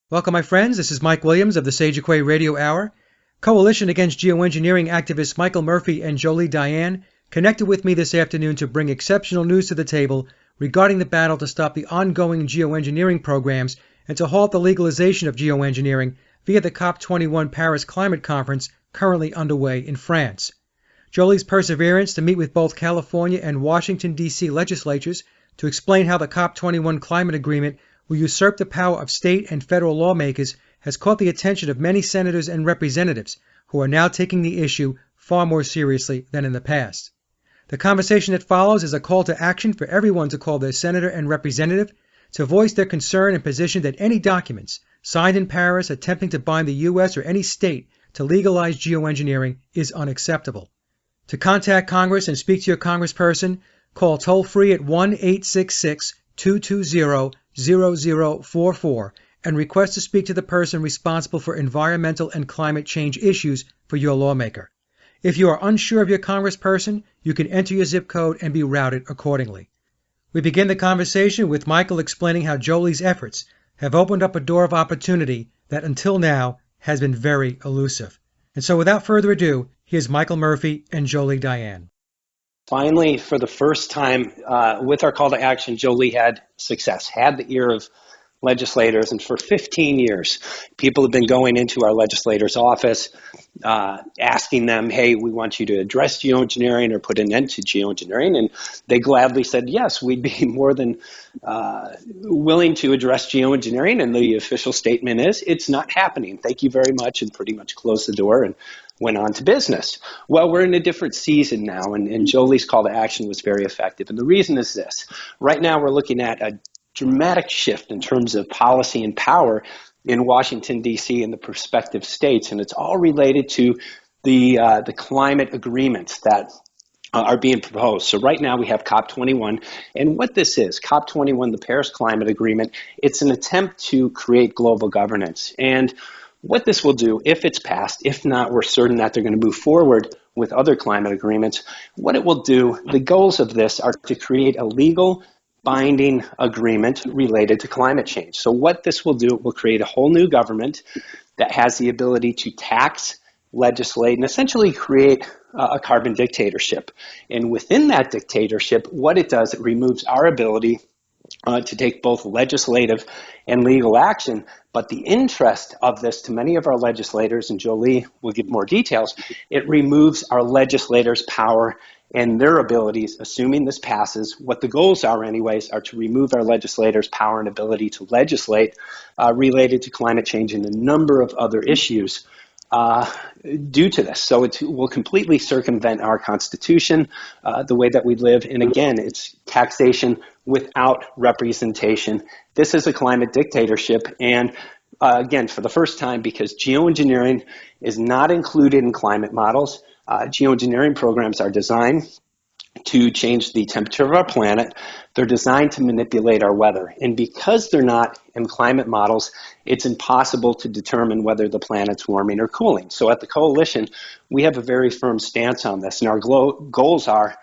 Welcome, my friends. This is Mike Williams of the Sage Quay Radio Hour. Coalition Against Geoengineering activists Michael Murphy and Jolie Diane connected with me this afternoon to bring exceptional news to the table regarding the battle to stop the ongoing geoengineering programs and to halt the legalization of geoengineering via the COP21 Paris Climate Conference currently underway in France. Jolie's perseverance to meet with both California and Washington, D.C. legislatures to explain how the COP21 Climate Agreement will usurp the power of state and federal lawmakers has caught the attention of many senators and representatives who are now taking the issue far more seriously than in the past. The conversation that follows is a call to action for everyone to call their senator and representative to voice their concern and position that any documents signed in Paris attempting to bind the U.S. or any state to legalize geoengineering is unacceptable. To contact Congress and speak to your congressperson, call toll-free at 1-866-220-0044 and request to speak to the person responsible for environmental and climate change issues for your lawmaker. If you are unsure of your congressperson, you can enter your zip code and be routed accordingly. We begin the conversation with Michael explaining how Jolie's efforts have opened up a door of opportunity that until now has been very elusive. And so without further ado, here's Michael Murphy and Jolie Diane. Finally, for the first time, with our call to action, Jolie had success, had the ear of legislators, and for 15 years, people have been going into our legislators' office, asking them, hey, we want you to address geoengineering or put an end to geoengineering, and they gladly said, yes, we'd be more than willing to address geoengineering, and the official statement is, it's not happening. Thank you very much, and pretty much closed the door and went on to business. Well, we're in a different season now, and Jolie's call to action was very effective. And the reason is this. Right now, we're looking at a dramatic shift in terms of policy and power in Washington, D.C. and the prospective states, and it's all related to the climate agreements that are being proposed. So right now we have COP21, and what this is, COP21, the Paris Climate Agreement, it's an attempt to create global governance. And what this will do, if it's passed, if not, we're certain that they're going to move forward with other climate agreements. What it will do, the goals of this are to create a legal binding agreement related to climate change. So what this will do, it will create a whole new government that has the ability to tax, legislate, and essentially create a carbon dictatorship. And within that dictatorship, what it does, it removes our ability to take both legislative and legal action. But the interest of this to many of our legislators, and Jolie will give more details, it removes our legislators' power and their abilities, assuming this passes. What the goals are anyways are to remove our legislators' power and ability to legislate related to climate change and a number of other issues due to this. So it will completely circumvent our Constitution, the way that we live. And again, it's taxation without representation. This is a climate dictatorship. And again, for the first time, because geoengineering is not included in climate models, geoengineering programs are designed to change the temperature of our planet. They're designed to manipulate our weather. And because they're not in climate models, it's impossible to determine whether the planet's warming or cooling. So at the Coalition, we have a very firm stance on this. And our goals are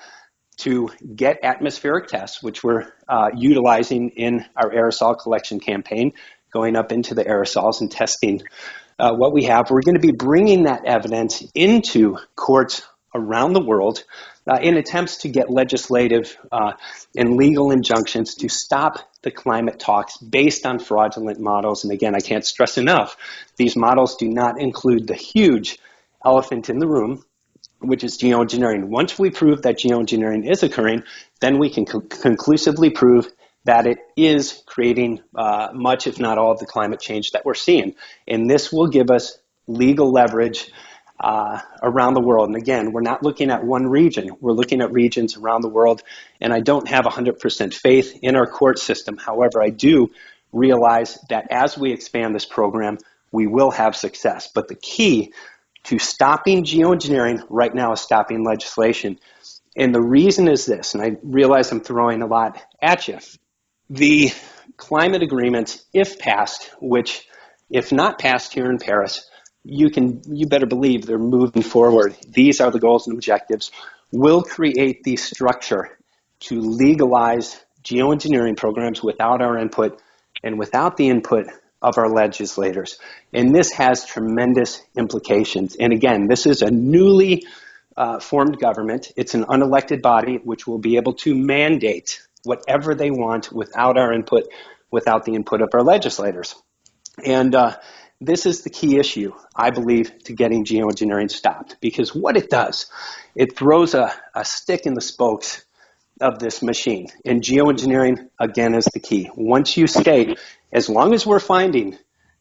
to get atmospheric tests, which we're utilizing in our aerosol collection campaign, going up into the aerosols and testing what we have. We're going to be bringing that evidence into courts around the world in attempts to get legislative and legal injunctions to stop the climate talks based on fraudulent models. And again, I can't stress enough, these models do not include the huge elephant in the room, which is geoengineering. Once we prove that geoengineering is occurring, then we can conclusively prove that it is creating much, if not all, of the climate change that we're seeing. And this will give us legal leverage around the world. And again, we're not looking at one region. We're looking at regions around the world. And I don't have 100% faith in our court system. However, I do realize that as we expand this program, we will have success. But the key to stopping geoengineering right now is stopping legislation. And the reason is this, and I realize I'm throwing a lot at you. The climate agreements, if passed, which if not passed here in Paris, you better believe they're moving forward. These are the goals and objectives. Will create the structure to legalize geoengineering programs without our input and without the input of our legislators. And this has tremendous implications. And again, this is a newly formed government. It's an unelected body which will be able to mandate whatever they want without our input, without the input of our legislators. And this is the key issue, I believe, to getting geoengineering stopped. Because what it does, it throws a stick in the spokes of this machine. And geoengineering, again, is the key. Once you state, as long as we're finding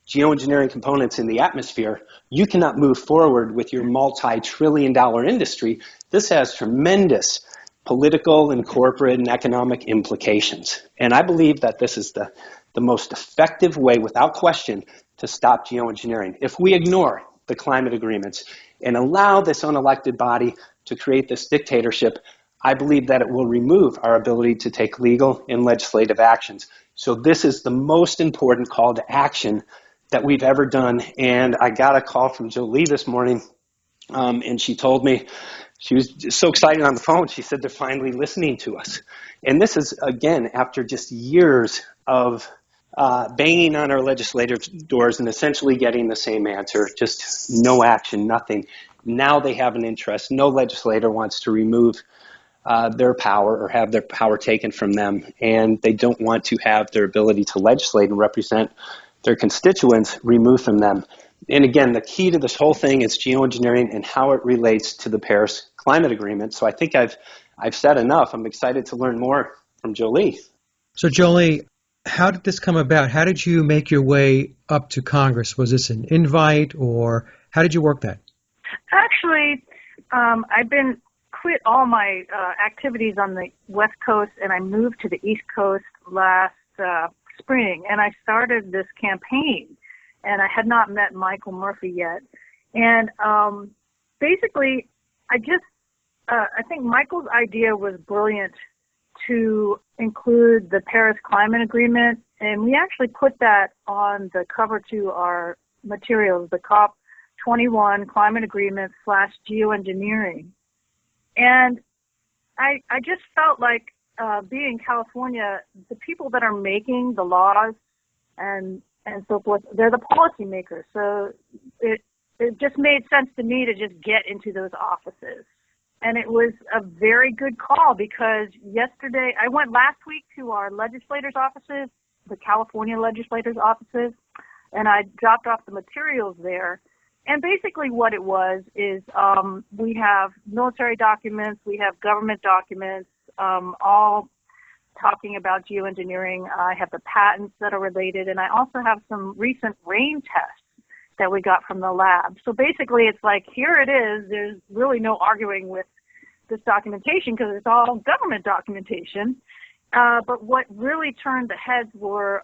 geoengineering components in the atmosphere, you cannot move forward with your multi-trillion-dollar industry. This has tremendous political and corporate and economic implications. And I believe that this is the most effective way, without question, to stop geoengineering. If we ignore the climate agreements and allow this unelected body to create this dictatorship, I believe that it will remove our ability to take legal and legislative actions. So this is the most important call to action that we've ever done. And I got a call from Jolie this morning, and she told me, she was so excited on the phone, she said they're finally listening to us. And this is, again, after just years of banging on our legislators' doors and essentially getting the same answer, just no action, nothing. Now they have an interest. No legislator wants to remove their power or have their power taken from them, and they don't want to have their ability to legislate and represent their constituents removed from them. And again, the key to this whole thing is geoengineering and how it relates to the Paris Climate Agreement. So I think I've said enough. I'm excited to learn more from Jolie. So Jolie, how did this come about? How did you make your way up to Congress? Was this an invite, or how did you work that? Actually, I've been quit all my activities on the West Coast, and I moved to the East Coast last spring, and I started this campaign, and I had not met Michael Murphy yet. And basically, I think Michael's idea was brilliant to include the Paris Climate Agreement, and we actually put that on the cover to our materials, the COP21 Climate Agreement / geoengineering. And I just felt like being in California, the people that are making the laws and so forth, they're the policymakers. So it just made sense to me to just get into those offices. And it was a very good call because I went last week to our legislators' offices, the California legislators' offices, and I dropped off the materials there. And basically what it was is we have military documents, we have government documents, all talking about geoengineering. I have the patents that are related, and I also have some recent rain tests that we got from the lab. So basically it's like, here it is. There's really no arguing with this documentation because it's all government documentation. But what really turned the heads were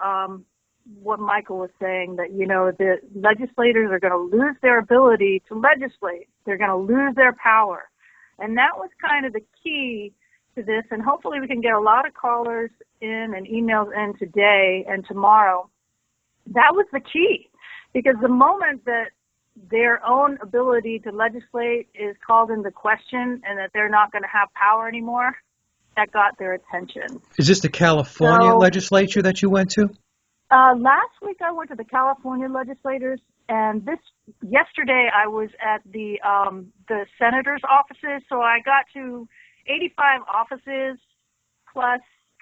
what Michael was saying, that, the legislators are going to lose their ability to legislate. They're going to lose their power. And that was kind of the key to this. And hopefully we can get a lot of callers in and emails in today and tomorrow. That was the key, because the moment that their own ability to legislate is called into question and that they're not going to have power anymore, that got their attention. Is this the California legislature that you went to? Last week I went to the California legislators, and yesterday I was at the senators' offices. So I got to 85 offices, plus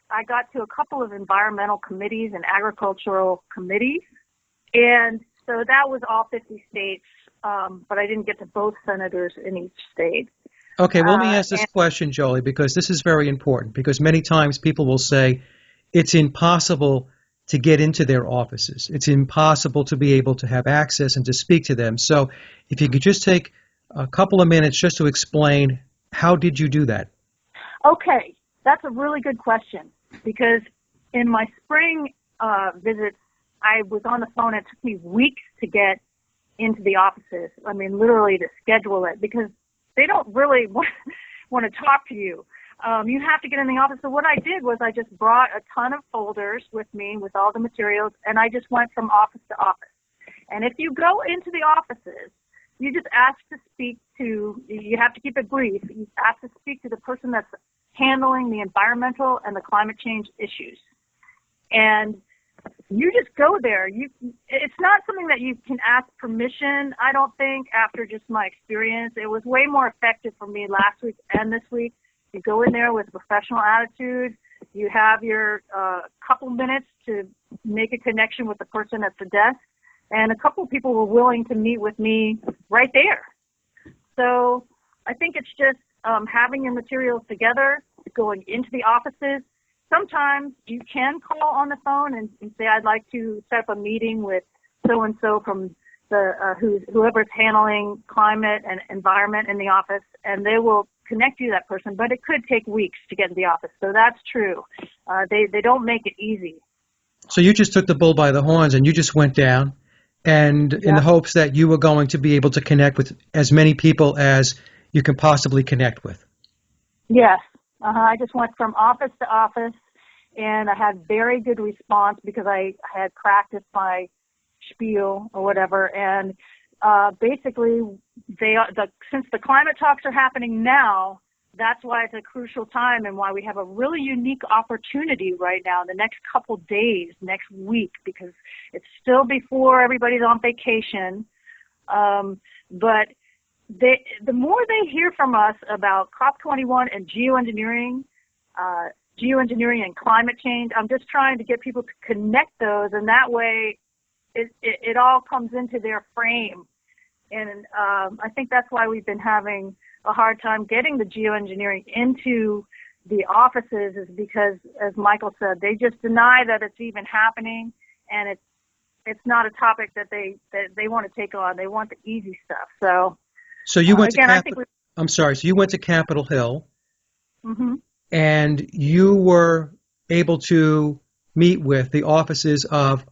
I got to a couple of environmental committees and agricultural committees, and so that was all 50 states, but I didn't get to both senators in each state. Okay, well, let me ask this question, Jolie, because this is very important, because many times people will say it's impossible to get into their offices. It's impossible to be able to have access and to speak to them. So if you could just take a couple of minutes just to explain, how did you do that? Okay, that's a really good question, because in my spring visits, I was on the phone. It took me weeks to get into the offices. I mean, literally to schedule it, because they don't really want to talk to you. You have to get in the office. So what I did was I just brought a ton of folders with me with all the materials, and I just went from office to office. And if you go into the offices, you just ask to speak to, you have to keep it brief, you ask to speak to the person that's handling the environmental and the climate change issues. And you just go there. It's not something that you can ask permission, I don't think, after just my experience. It was way more effective for me last week and this week. You go in there with a professional attitude. You have your couple minutes to make a connection with the person at the desk. And a couple of people were willing to meet with me right there. So I think it's just having your materials together, going into the offices. Sometimes you can call on the phone and say, I'd like to set up a meeting with so-and-so from the whoever's handling climate and environment in the office, and they will connect you to that person. But it could take weeks to get to the office. So that's true. They don't make it easy. So you just took the bull by the horns and you just went down, and in the hopes that you were going to be able to connect with as many people as you can possibly connect with. Yes. I just went from office to office, and I had very good response because I had practiced my spiel or whatever. And basically, since the climate talks are happening now, that's why it's a crucial time and why we have a really unique opportunity right now in the next couple days, next week, because it's still before everybody's on vacation. But the more they hear from us about COP21 and geoengineering and climate change, I'm just trying to get people to connect those, and that way it all comes into their frame. And I think that's why we've been having a hard time getting the geoengineering into the offices, is because, as Michael said, they just deny that it's even happening, and it's not a topic that they want to take on. They want the easy stuff. So you went So you went to Capitol Hill, and you were able to meet with the offices of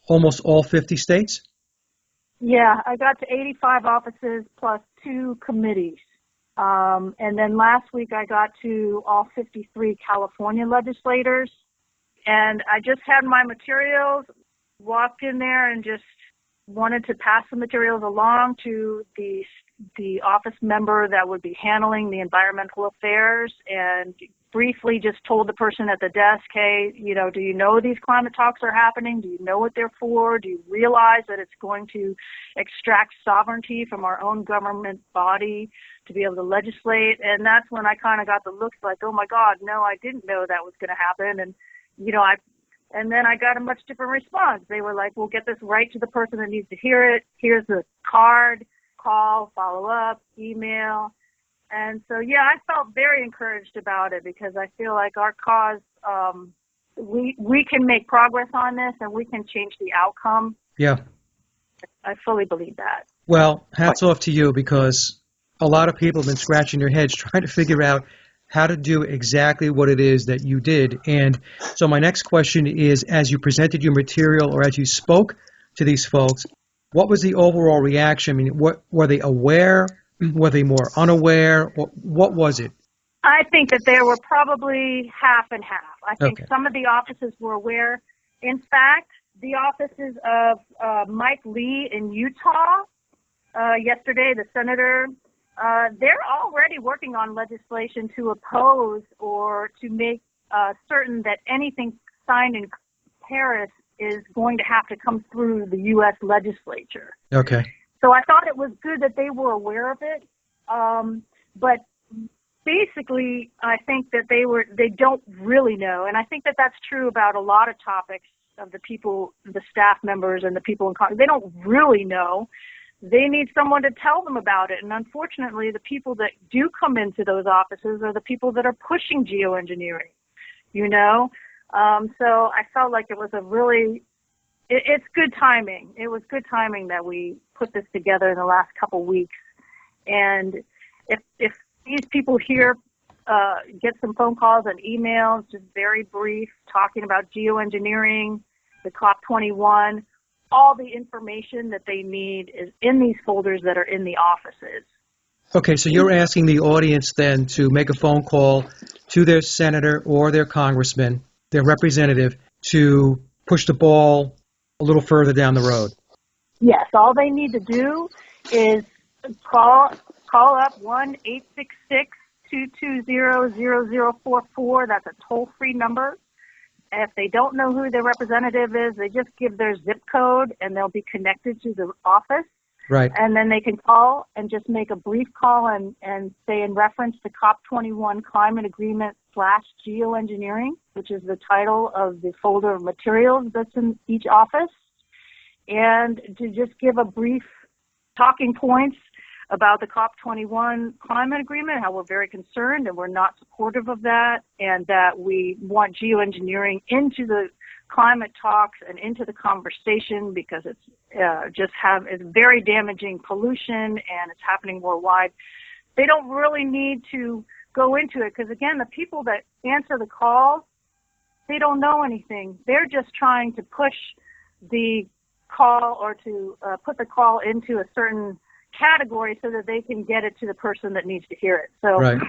almost all 50 states? Yeah, I got to 85 offices plus 2 committees. And then last week I got to all 53 California legislators. And I just had my materials, walked in there and just wanted to pass the materials along to the office member that would be handling the environmental affairs, and briefly just told the person at the desk, hey, do you know these climate talks are happening? Do you know what they're for? Do you realize that it's going to extract sovereignty from our own government body to be able to legislate? And that's when I kind of got the looks like, oh my God, no, I didn't know that was going to happen. And, and then I got a much different response. They were like, we'll get this right to the person that needs to hear it. Here's the card, call, follow up, email. And so, yeah, I felt very encouraged about it because I feel like our cause, we can make progress on this and we can change the outcome. Yeah. I fully believe that. Well, hats off to you, because a lot of people have been scratching their heads trying to figure out how to do exactly what it is that you did. And so my next question is, as you presented your material or as you spoke to these folks, what was the overall reaction? I mean, were they aware? Were they more unaware? What was it? I think that there were probably half and half. I think some of the offices were aware. In fact, the offices of Mike Lee in Utah yesterday, the senator, they're already working on legislation to oppose or to make certain that anything signed in Paris is going to have to come through the U.S. legislature. Okay. So I thought it was good that they were aware of it. But basically, I think that they don't really know. And I think that that's true about a lot of topics of the people, the staff members and the people in Congress. They don't really know. They need someone to tell them about it. And unfortunately, the people that do come into those offices are the people that are pushing geoengineering, So I felt like it was it's good timing. It was good timing that we put this together in the last couple weeks. And if these people here get some phone calls and emails, just very brief, talking about geoengineering, the COP21, all the information that they need is in these folders that are in the offices. Okay, so you're asking the audience then to make a phone call to their senator or their congressman, their representative, to push the ball a little further down the road. Yes, all they need to do is call up 1-866-220-0044. That's a toll-free number. if they don't know who their representative is, they just give their zip code and they'll be connected to the office. Right. And then they can call and just make a brief call and say in reference to COP21 Climate Agreement / geoengineering, which is the title of the folder of materials that's in each office, and to just give a brief talking points about the COP21 Climate Agreement, how we're very concerned and we're not supportive of that, and that we want geoengineering into the climate talks and into the conversation because it's it's very damaging pollution and it's happening worldwide. They don't really need to go into it because, again, the people that answer the call, they don't know anything. They're just trying to push the call or to put the call into a certain category so that they can get it to the person that needs to hear it. So, right.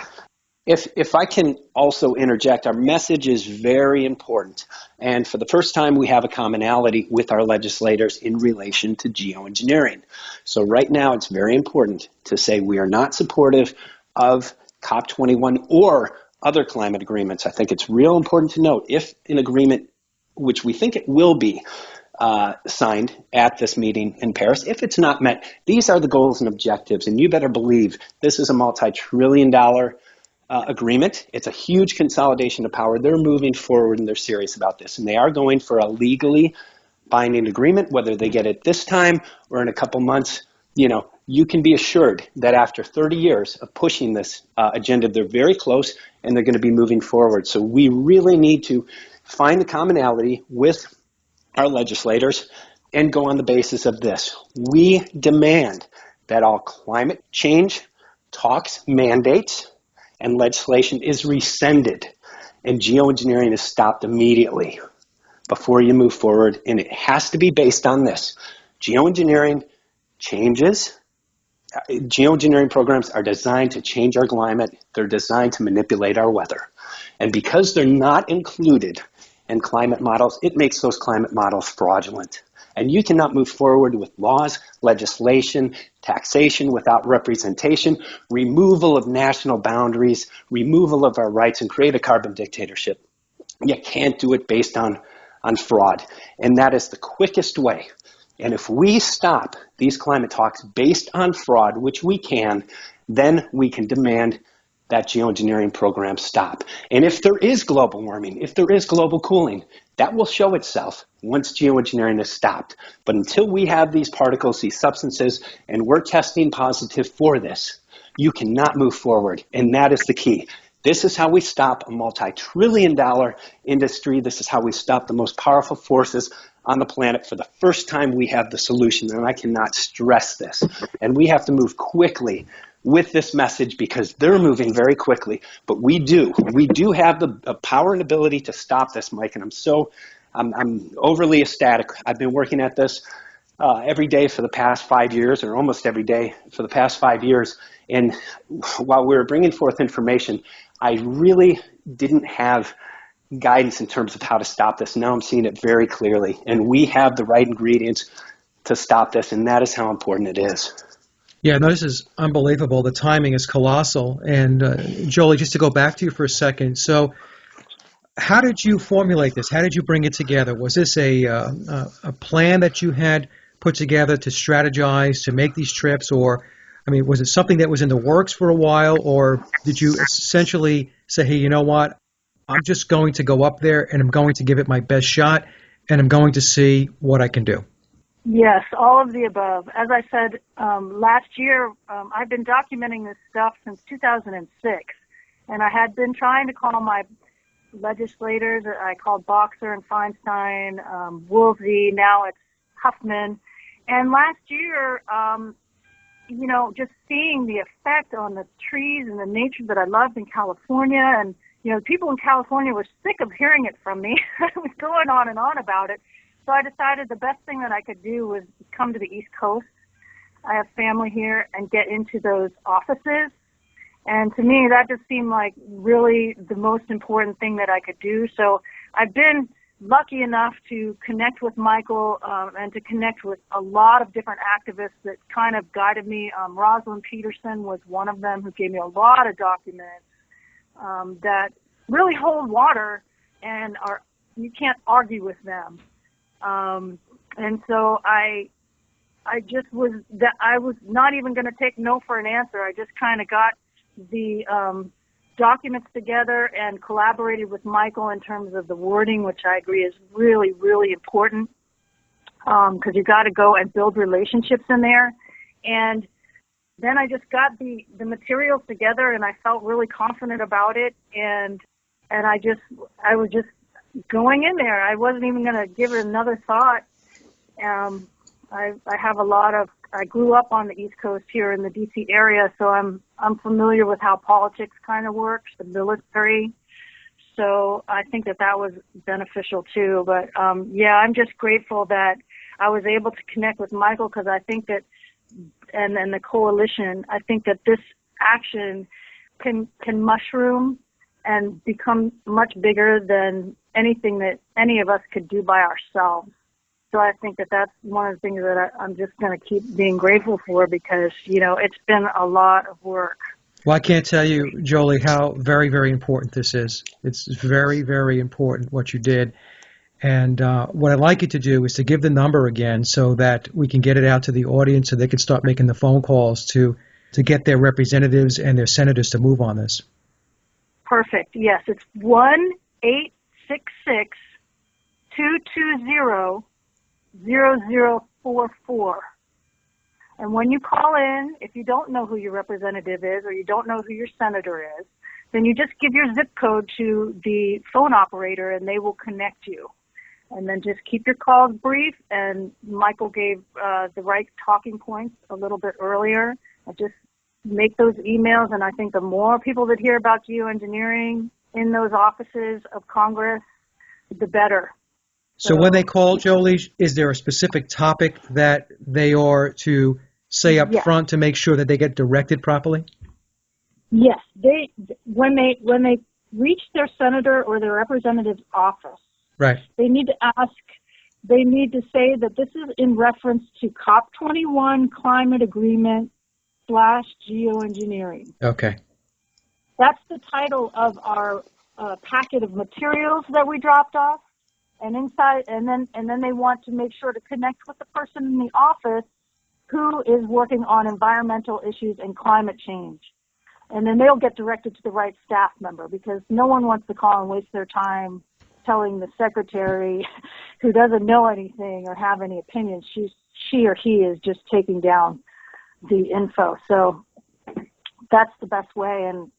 If I can also interject, our message is very important. And for the first time, we have a commonality with our legislators in relation to geoengineering. So right now, it's very important to say we are not supportive of COP21 or other climate agreements. I think it's real important to note if an agreement, which we think it will be, signed at this meeting in Paris, if it's not met, these are the goals and objectives. And you better believe this is a multi-trillion-dollar agreement. It's a huge consolidation of power. They're moving forward and they're serious about this. And they are going for a legally binding agreement, whether they get it this time or in a couple months. You can be assured that after 30 years of pushing this agenda, they're very close and they're going to be moving forward. So we really need to find the commonality with our legislators and go on the basis of this. We demand that all climate change talks, mandates, and legislation is rescinded and geoengineering is stopped immediately before you move forward. And it has to be based on this. Geoengineering programs are designed to change our climate. They're designed to manipulate our weather. And because they're not included in climate models, it makes those climate models fraudulent. And you cannot move forward with laws, legislation, taxation without representation, removal of national boundaries, removal of our rights, and create a carbon dictatorship. You can't do it based on fraud. And that is the quickest way. And if we stop these climate talks based on fraud, which we can, then we can demand that geoengineering program stop. And if there is global warming, if there is global cooling, that will show itself once geoengineering is stopped. But until we have these particles, these substances, and we're testing positive for this, you cannot move forward. And that is the key. This is how we stop a multi-trillion-dollar industry. This is how we stop the most powerful forces on the planet. For the first time, we have the solution, and I cannot stress this. And we have to move quickly with this message because they're moving very quickly. But we do have the power and ability to stop this, Mike, and I'm overly ecstatic. I've been working at this every day for the past 5 years, or almost every day for the past 5 years. And while we were bringing forth information, I really didn't have guidance in terms of how to stop this. Now I'm seeing it very clearly, and we have the right ingredients to stop this, and that is how important it is. Yeah, no, this is unbelievable. The timing is colossal. And Jolie, just to go back to you for a second. So how did you formulate this? How did you bring it together? Was this a plan that you had put together to strategize, to make these trips? Or, I mean, was it something that was in the works for a while? Or did you essentially say, hey, you know what? I'm just going to go up there and I'm going to give it my best shot and I'm going to see what I can do? Yes, all of the above. As I said last year, I've been documenting this stuff since 2006, and I had been trying to call my legislators. I called Boxer and Feinstein, Woolsey, now it's Huffman. And last year, just seeing the effect on the trees and the nature that I loved in California, and, people in California were sick of hearing it from me. I was going on and on about it. So I decided the best thing that I could do was come to the East Coast. I have family here, and get into those offices. And to me, that just seemed like really the most important thing that I could do. So I've been lucky enough to connect with Michael and to connect with a lot of different activists that kind of guided me. Rosalind Peterson was one of them who gave me a lot of documents that really hold water and are argue with them. And so I was not even going to take no for an answer. I just kind of got the documents together and collaborated with Michael in terms of the wording, which I agree is really, really important, because you got to go and build relationships in there. And then I just got the materials together, and I felt really confident about it. And I was just going in there. I wasn't even going to give it another thought. I grew up on the East Coast here in the DC area, so I'm familiar with how politics kind of works, the military. So I think that was beneficial too. But I'm just grateful that I was able to connect with Michael, because I think that, and the coalition, I think that this action can mushroom and become much bigger than anything that any of us could do by ourselves. So I think that that's one of the things that I'm just going to keep being grateful for, because, it's been a lot of work. Well, I can't tell you, Jolie, how very, very important this is. It's very, very important what you did. And what I'd like you to do is to give the number again so that we can get it out to the audience so they can start making the phone calls to get their representatives and their senators to move on this. Perfect. Yes, it's 1-866-220-0044. And when you call in, if you don't know who your representative is or you don't know who your senator is, then you just give your zip code to the phone operator and they will connect you. And then just keep your calls brief. And Michael gave the right talking points a little bit earlier. And just make those emails. And I think the more people that hear about geoengineering in those offices of Congress, the better. So when they call, Jolie, is there a specific topic that they are to say up front to make sure that they get directed properly? Yes. When they reach their senator or their representative's office, right, they need to say that this is in reference to COP21 Climate Agreement / geoengineering. Okay. That's the title of our packet of materials that we dropped off. And inside, and then they want to make sure to connect with the person in the office who is working on environmental issues and climate change. And then they'll get directed to the right staff member, because no one wants to call and waste their time telling the secretary who doesn't know anything or have any opinions. She or he is just taking down the info. So that's the best way. And,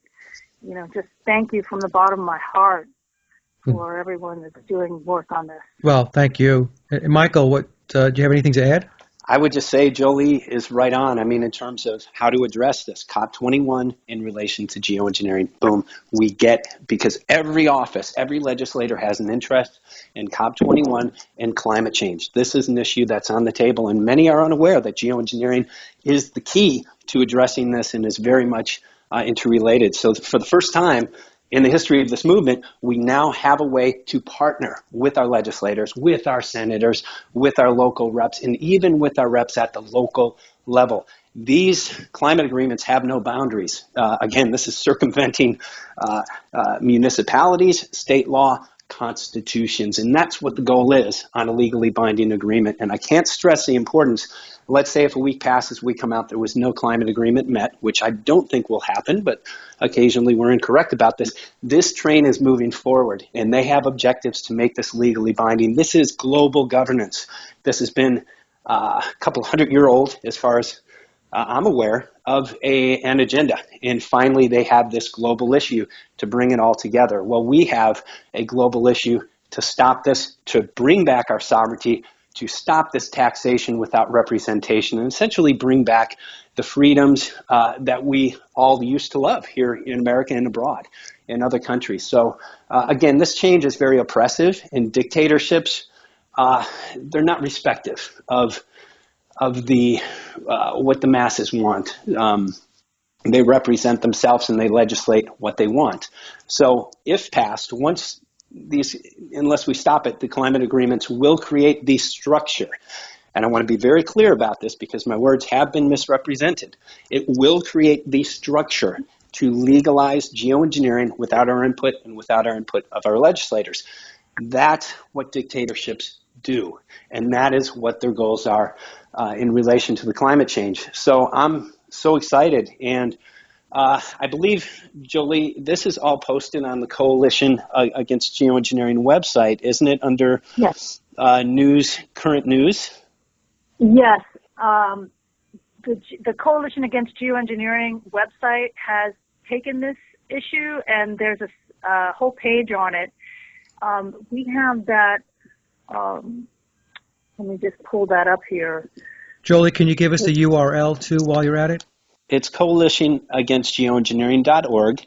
just thank you from the bottom of my heart for everyone that's doing work on this. Well, thank you. Michael, do you have anything to add? I would just say Jolie is right on. I mean, in terms of how to address this, COP21 in relation to geoengineering, boom, because every office, every legislator has an interest in COP21 and climate change. This is an issue that's on the table, and many are unaware that geoengineering is the key to addressing this and is very much interrelated. So for the first time in the history of this movement, we now have a way to partner with our legislators, with our senators, with our local reps, and even with our reps at the local level. These climate agreements have no boundaries. Again, this is circumventing municipalities, state law, constitutions, and that's what the goal is on a legally binding agreement. And I can't stress the importance. Let's say if a week passes, we come out there was no climate agreement met, which I don't think will happen, but occasionally we're incorrect about this. This train is moving forward, and they have objectives to make this legally binding. This is global governance. This has been a couple 100-year-old, as far as I'm aware, of an agenda. And finally, they have this global issue to bring it all together. Well, we have a global issue to stop this, to bring back our sovereignty, to stop this taxation without representation, and essentially bring back the freedoms that we all used to love here in America and abroad in other countries. So again, this change is very oppressive, and dictatorships, they're not respective of the what the masses want. They represent themselves and they legislate what they want. So if passed, unless we stop it, the climate agreements will create the structure. And I want to be very clear about this because my words have been misrepresented. It will create the structure to legalize geoengineering without our input and without our input of our legislators. That's what dictatorships do, and that is what their goals are in relation to the climate change. So I'm so excited, and I believe, Jolie, this is all posted on the Coalition Against Geoengineering website, isn't it, under Yes. News, current news? Yes. The Coalition Against Geoengineering website has taken this issue, and there's a whole page on it. We have that. Let me just pull that up here. Jolie, can you give us the URL too while you're at it? It's coalitionagainstgeoengineering.org,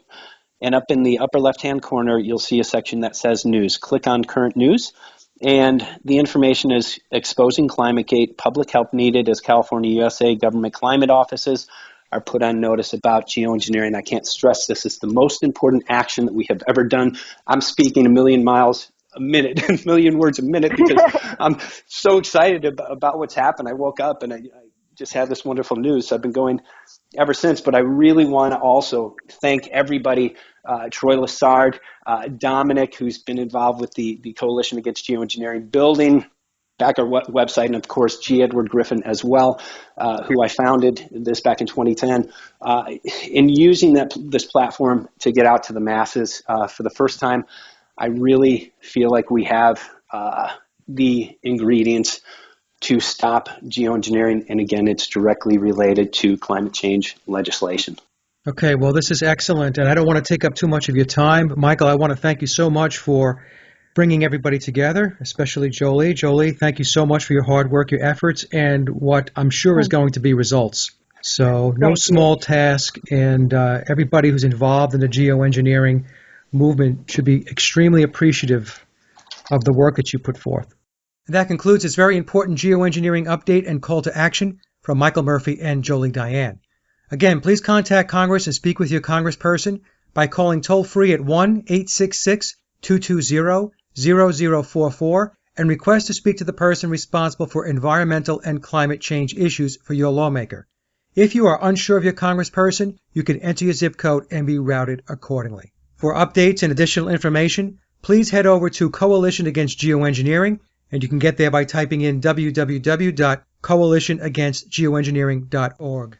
and up in the upper left-hand corner, you'll see a section that says News. Click on Current News, and the information is exposing ClimateGate, public help needed as California, USA government climate offices are put on notice about geoengineering. I can't stress this. It's the most important action that we have ever done. I'm speaking a million miles a minute, a million words a minute, because I'm so excited about what's happened. I woke up and I just had this wonderful news. So I've been going ever since, but I really want to also thank everybody, Troy Lessard, Dominic, who's been involved with the Coalition Against Geoengineering building back our website, and of course G. Edward Griffin as well, who I founded this back in 2010, in using this platform to get out to the masses for the first time. I really feel like we have the ingredients to stop geoengineering, and again, it's directly related to climate change legislation. Okay, well, this is excellent, and I don't want to take up too much of your time. But Michael, I want to thank you so much for bringing everybody together, especially Jolie. Jolie, thank you so much for your hard work, your efforts, and what I'm sure is going to be results. So no small task, and everybody who's involved in the geoengineering movement should be extremely appreciative of the work that you put forth. And that concludes this very important geoengineering update and call to action from Michael Murphy and Jolie Diane. Again, please contact Congress and speak with your congressperson by calling toll-free at 1-866-220-0044 and request to speak to the person responsible for environmental and climate change issues for your lawmaker. If you are unsure of your congressperson, you can enter your zip code and be routed accordingly. For updates and additional information, please head over to Coalition Against Geoengineering, and you can get there by typing in www.coalitionagainstgeoengineering.org.